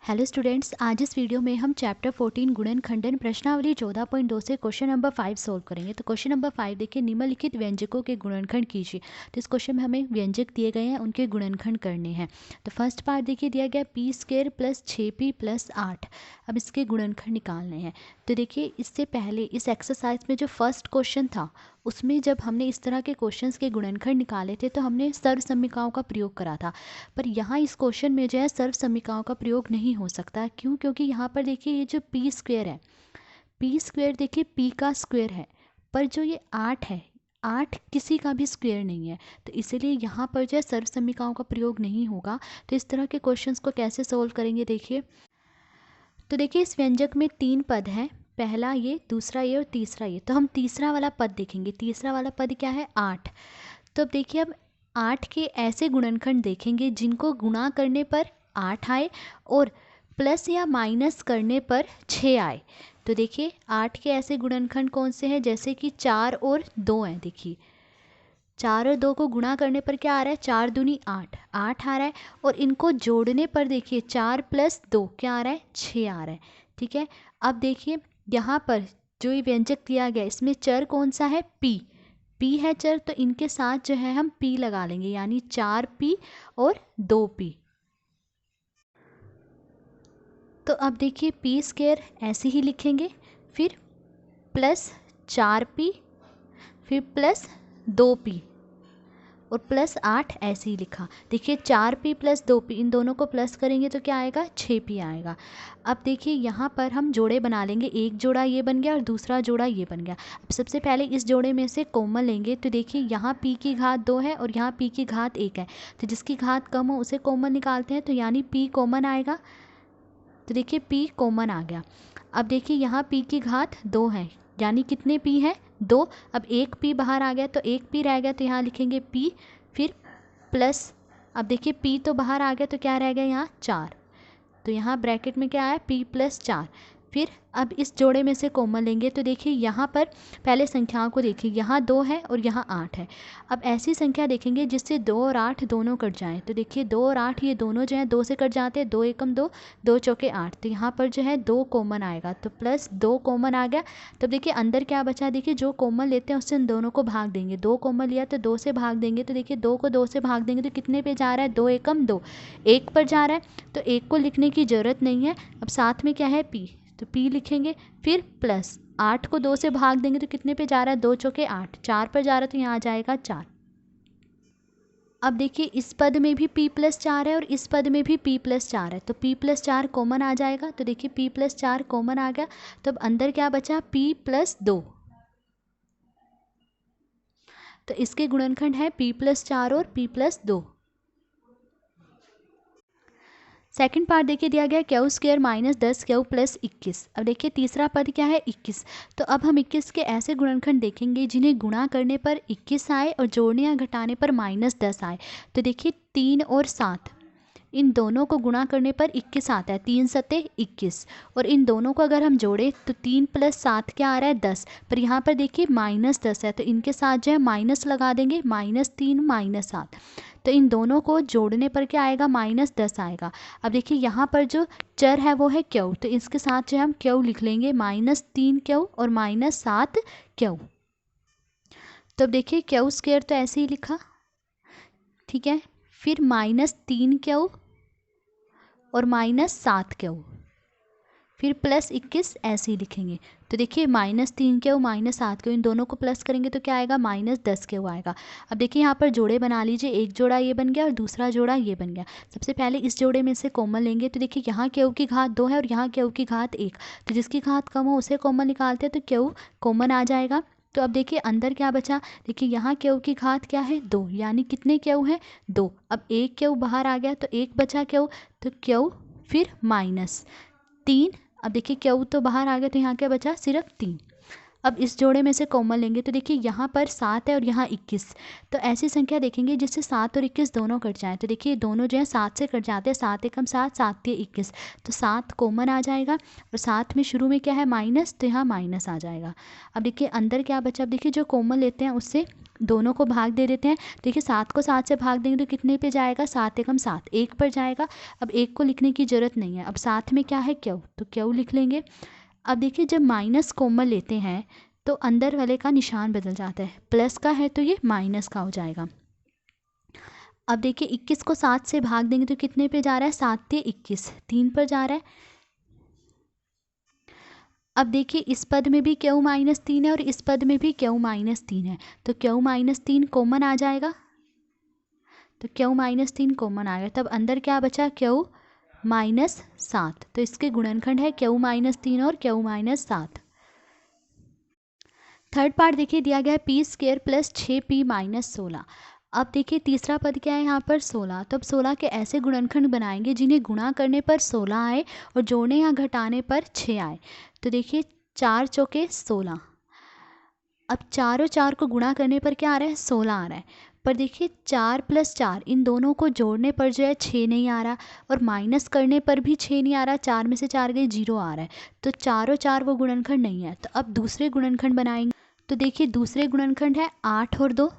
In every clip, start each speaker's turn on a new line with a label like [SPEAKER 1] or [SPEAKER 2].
[SPEAKER 1] Hello students, आज इस video में हम चैप्टर 14 गुणन खंडन प्रश्नावली 14.2 से क्वेश्चन नंबर 5 सोल्व करेंगे। तो क्वेश्चन नंबर 5 देखिए, निम्नलिखित व्यंजकों के गुणनखंड कीजिए। तो इस क्वेश्चन में हमें व्यंजक दिए गए हैं, उनके गुणनखंड करने हैं। तो फर्स्ट पार्ट देखिए दिया गया p² + 6p + 8। अब इसके गुणनखंड निकालने हैं। तो देखिए, इससे पहले इस एक्सरसाइज में जो फर्स्ट क्वेश्चन था उसमें जब हमने इस तरह के क्वेश्चंस के गुणनखंड निकाले थे तो हमने सर्वसम्मिकाओं का प्रयोग करा था। पर यहाँ इस क्वेश्चन में जो है सर्वसम्मिकाओं का प्रयोग नहीं हो सकता। क्यों? क्योंकि यहाँ पर देखिए ये जो p² है, p² देखिए p का स्क्वायर है, पर जो ये 8 है, 8 किसी का भी स्क्वायर नहीं है। तो इसीलिए यहाँ पर जो है सर्वसम्मिकाओं का प्रयोग नहीं होगा। तो इस तरह के क्वेश्चंस को कैसे सोल्व करेंगे देखिए। तो देखिए, इस व्यंजक में 3 पद हैं, पहला ये, दूसरा ये और तीसरा ये। तो हम तीसरा वाला पद देखेंगे। तीसरा वाला पद क्या है? 8। तो अब देखिए, अब 8 के ऐसे गुणनखंड देखेंगे जिनको गुणा करने पर 8 आए और प्लस या माइनस करने पर 6 आए। तो देखिए, 8 के ऐसे गुणनखंड कौन से हैं? जैसे कि 4 और 2 हैं। देखिए, 4 और 2 को गुणा करने पर क्या आ रहा है? 4 दूनी 8, 8 आ रहा है। और इनको जोड़ने पर देखिए 4 + 2 क्या आ रहा है? 6 आ रहा है। ठीक है। अब देखिए, यहाँ पर जो ये व्यंजक दिया गया इसमें चर कौन सा है? p है चर, तो इनके साथ जो है हम p लगा लेंगे, यानी 4p और 2p। तो अब देखिए, p² ऐसे ही लिखेंगे, फिर प्लस 4p, फिर प्लस 2p और प्लस 8 ऐसे ही लिखा। देखिए, 4p + 2p, इन दोनों को प्लस करेंगे तो क्या आएगा? 6p आएगा। अब देखिए, यहाँ पर हम जोड़े बना लेंगे। एक जोड़ा ये बन गया और दूसरा जोड़ा ये बन गया। अब सबसे पहले इस जोड़े में से कॉमन लेंगे। तो देखिए, यहाँ p की घात 2 है और यहाँ p की घात 1 है। तो जिसकी घात कम हो उसे कॉमन निकालते हैं, तो यानी p कॉमन आएगा। तो देखिए, p कॉमन आ गया। अब देखिए, यहाँ p की घात 2 है, यानी कितने p है? 2। अब एक p बाहर आ गया तो एक p रह गया, तो यहाँ लिखेंगे p, फिर प्लस। अब देखिए, p तो बाहर आ गया तो क्या रह गया? यहाँ 4। तो यहाँ ब्रैकेट में क्या आया? p + 4। फिर अब इस जोड़े में से कॉमन लेंगे। तो देखिए, यहाँ पर पहले संख्याओं को देखिए, यहाँ 2 है और यहाँ 8 है। अब ऐसी संख्या देखेंगे जिससे 2 और 8 दोनों कट जाएं। तो देखिए, 2 और 8 ये दोनों जो है 2 से कट जाते हैं। 2 एकम 2, 2 चौके 8। तो यहाँ पर जो है 2 कॉमन आएगा, तो प्लस 2 कॉमन आ गया। तब देखिए, अंदर क्या बचा? देखिए, जो कॉमन लेते हैं उससे इन दोनों को भाग देंगे। 2 कॉमन लिया तो 2 से भाग देंगे। तो देखिए, 2 को 2 से भाग देंगे तो कितने पे जा रहा है? 2 एकम 2, 1 पर जा रहा है। तो 1 को लिखने की ज़रूरत नहीं है। अब साथ में क्या है? p, तो p लिखेंगे, फिर प्लस 8 को 2 से भाग देंगे तो कितने पे जा रहा है? 2 चौके 8, 4 पर जा रहा है, तो यहाँ आ जाएगा 4। अब देखिए, इस पद में भी p + 4 है और इस पद में भी p + 4 है, तो p + 4 कॉमन आ जाएगा। तो देखिए, p + 4 कॉमन आ गया। तो अब अंदर क्या बचा? p + 2। तो इसके गुणनखंड है p + 4 और p + 2। सेकंड पार्ट देखिए दिया गया q² - 10q + 21। अब देखिए, तीसरा पद क्या है? 21। तो अब हम 21 के ऐसे गुणनखंड देखेंगे जिन्हें गुणा करने पर 21 आए और जोड़ने या घटाने पर -10 आए। तो देखिए, 3 और 7, इन दोनों को गुणा करने पर 21 आता है, 3 सते 21। और इन दोनों को अगर हम जोड़ें तो 3 + 7 क्या आ रहा है? 10। पर यहाँ पर देखिए -10 है, तो इनके साथ जो है माइनस लगा देंगे, -3 - 7। तो इन दोनों को जोड़ने पर क्या आएगा? -10 आएगा। अब देखिए, यहाँ पर जो चर है वो है q, तो इसके साथ जो हम q लिख लेंगे, -3q और -7q। तो अब देखिए, q² तो ऐसे ही लिखा, ठीक है। फिर -3q और -7q, फिर प्लस 21 ऐसे ही लिखेंगे। तो देखिए, -3q -7q, इन दोनों को प्लस करेंगे तो क्या आएगा? -10q आएगा। अब देखिए, यहाँ पर जोड़े बना लीजिए। एक जोड़ा ये बन गया और दूसरा जोड़ा ये बन गया। सबसे पहले इस जोड़े में से कॉमन लेंगे। तो देखिए, यहाँ q की घात 2 है और यहाँ q की घात 1। तो जिसकी घात कम हो उसे कॉमन निकालते हैं, तो q कॉमन आ जाएगा। तो अब देखिए, अंदर क्या बचा? देखिए, यहाँ q की घात क्या है? 2, यानी कितने q है? 2। अब एक q बाहर आ गया तो एक बचा q, तो q फिर -3। अब देखिए, q तो बाहर आ गया तो यहाँ क्या बचा? सिर्फ 3। अब इस जोड़े में से कॉमन लेंगे। तो देखिए, यहाँ पर 7 है और यहाँ 21। तो ऐसी संख्या देखेंगे जिससे 7 और 21 दोनों कट जाएँ। तो देखिए, दोनों जो है 7 से कट जाते हैं। 7 एकम 7, 7 तिये 21। तो 7 कॉमन आ जाएगा और साथ में शुरू में क्या है? माइनस, तो यहाँ माइनस आ जाएगा। अब देखिए, अंदर क्या बचा? अब देखिए, जो कॉमन लेते हैं उससे दोनों को भाग दे देते हैं। देखिए 7 को 7 से भाग देंगे तो कितने पे जाएगा, 7 एकम 7, 1 पर जाएगा। अब 1 को लिखने की ज़रूरत नहीं है, अब साथ में क्या है क्यू, तो क्यू लिख लेंगे। अब देखिए जब माइनस कॉमन लेते हैं तो अंदर वाले का निशान बदल जाता है, प्लस का है तो ये माइनस का हो जाएगा। अब देखिए 21 को 7 से भाग देंगे तो कितने पे जा रहा है, 7 × 21, 3 पर जा रहा है। अब देखिए इस पद में भी क्यू -3 है और इस पद में भी क्यू -3 है, तो क्यू -3 कॉमन आ जाएगा, तो क्यू -3 कॉमन आएगा। तब अंदर क्या बचा, क्यू -7, तो इसके गुणनखंड है क्यू -3 और क्यू -7। थर्ड पार्ट देखिए दिया गया है p² + 6p - 16। अब देखिए तीसरा पद क्या है यहाँ पर 16, तो अब 16 के ऐसे गुणनखंड बनाएंगे जिन्हें गुणा करने पर 16 आए और जोड़ने या घटाने पर 6 आए। तो देखिए 4 चौके 16, अब 4 और 4 को गुणा करने पर क्या आ रहा है, 16 आ रहा है। पर देखिए 4 + 4 इन दोनों को जोड़ने पर जो है 6 नहीं आ रहा, और माइनस करने पर भी 6 नहीं आ रहा, 4 में से 4 गए 0 आ रहा है, तो 4 और 4 वो गुणनखंड नहीं है। तो अब दूसरे गुणनखंड बनाएंगे, तो देखिए दूसरे गुणनखंड है 8 और 2,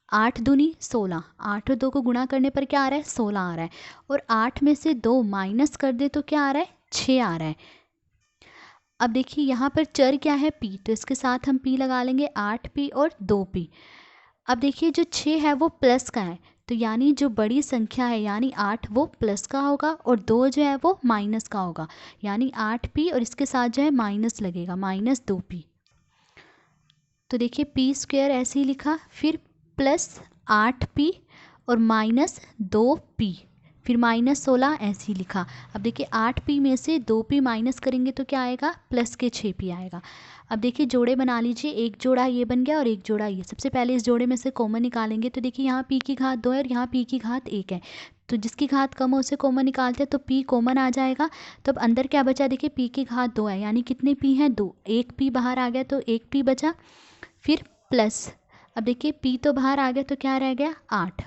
[SPEAKER 1] 8 दूनी 16, 8 और 2 को गुणा करने पर क्या आ रहा है, 16 आ रहा है, और 8 में से 2 माइनस कर दे तो क्या आ रहा है, 6 आ रहा है। अब देखिए यहाँ पर चर क्या है, p, तो इसके साथ हम p लगा लेंगे, 8p और 2p। अब देखिए जो 6 है वो प्लस का है, तो यानी जो बड़ी संख्या है यानी 8 वो प्लस का होगा और 2 जो है वो माइनस का होगा, यानी 8p और इसके साथ जो है माइनस लगेगा, -2p। तो देखिए p² ऐसे ही लिखा, फिर +8p और -2p, फिर -16 ऐसे ही लिखा। अब देखिए 8p में से 2p माइनस करेंगे तो क्या आएगा, प्लस के 6p आएगा। अब देखिए जोड़े बना लीजिए, एक जोड़ा ये बन गया और एक जोड़ा ये। सबसे पहले इस जोड़े में से कॉमन निकालेंगे, तो देखिए यहाँ p की घात 2 है और यहाँ p की घात 1 है, तो जिसकी घात कम हो उसे कॉमन निकालते हैं, तो p कॉमन आ जाएगा। तो अब अंदर क्या बचा, देखिए p की घात 2 है, यानी कितने p हैं, 2, एक p बाहर आ गया तो एक p बचा, फिर प्लस, अब देखिए p तो बाहर आ गया तो क्या रह गया, 8।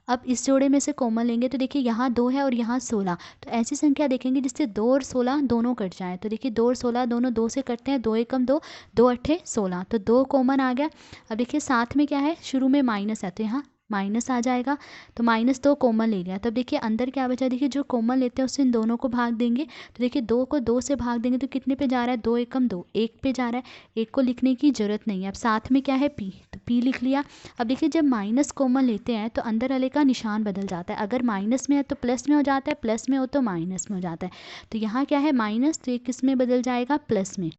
[SPEAKER 1] अब इस जोड़े में से कॉमन लेंगे तो देखिए यहाँ 2 है और यहाँ 16, तो ऐसी संख्या देखेंगे जिससे 2 और 16 दोनों कट जाएँ। तो देखिए 2 और 16 दोनों 2 से कटते हैं, 2 एकम 2, 2 अट्ठे 16, तो 2 कॉमन आ गया। अब देखिए साथ में क्या है, शुरू में माइनस है तो यहाँ माइनस आ जाएगा, तो -2 कॉमन ले लिया। तब देखिए अंदर क्या बचा, देखिए जो कॉमन लेते हैं उससे इन दोनों को भाग देंगे, तो देखिए 2 को 2 से भाग देंगे तो कितने पे जा रहा है, 2 एकम 2, 1 पे जा रहा है, 1 को लिखने की ज़रूरत नहीं है। अब साथ में क्या है p, तो p लिख लिया। अब देखिए जब माइनस कॉमन लेते हैं तो अंदर वाले का निशान बदल जाता है, अगर माइनस में है तो प्लस में हो जाता है, प्लस में हो तो माइनस में हो जाता है। तो यहाँ क्या है माइनस, तो ये किस में बदल जाएगा, प्लस में।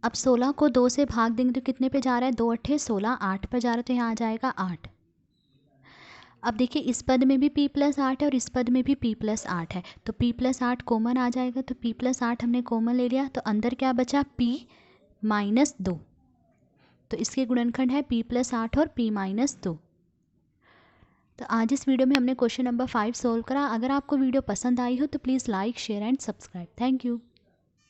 [SPEAKER 1] अब 16 को 2 से भाग देंगे तो कितने पे जा रहा है, 2 अट्ठे 16, 8 पर जा रहा है, तो यहाँ आ जाएगा 8। अब देखिए इस पद में भी p + 8 है और इस पद में भी p + 8 है, तो p + 8 कॉमन आ जाएगा, तो p + 8 हमने कॉमन ले लिया, तो अंदर क्या बचा, p - 2, तो इसके गुणनखंड है p + 8 और p - 2। तो आज इस वीडियो में हमने क्वेश्चन नंबर 5 सोल्व करा। अगर आपको वीडियो पसंद आई हो तो please like, share and subscribe. Thank you.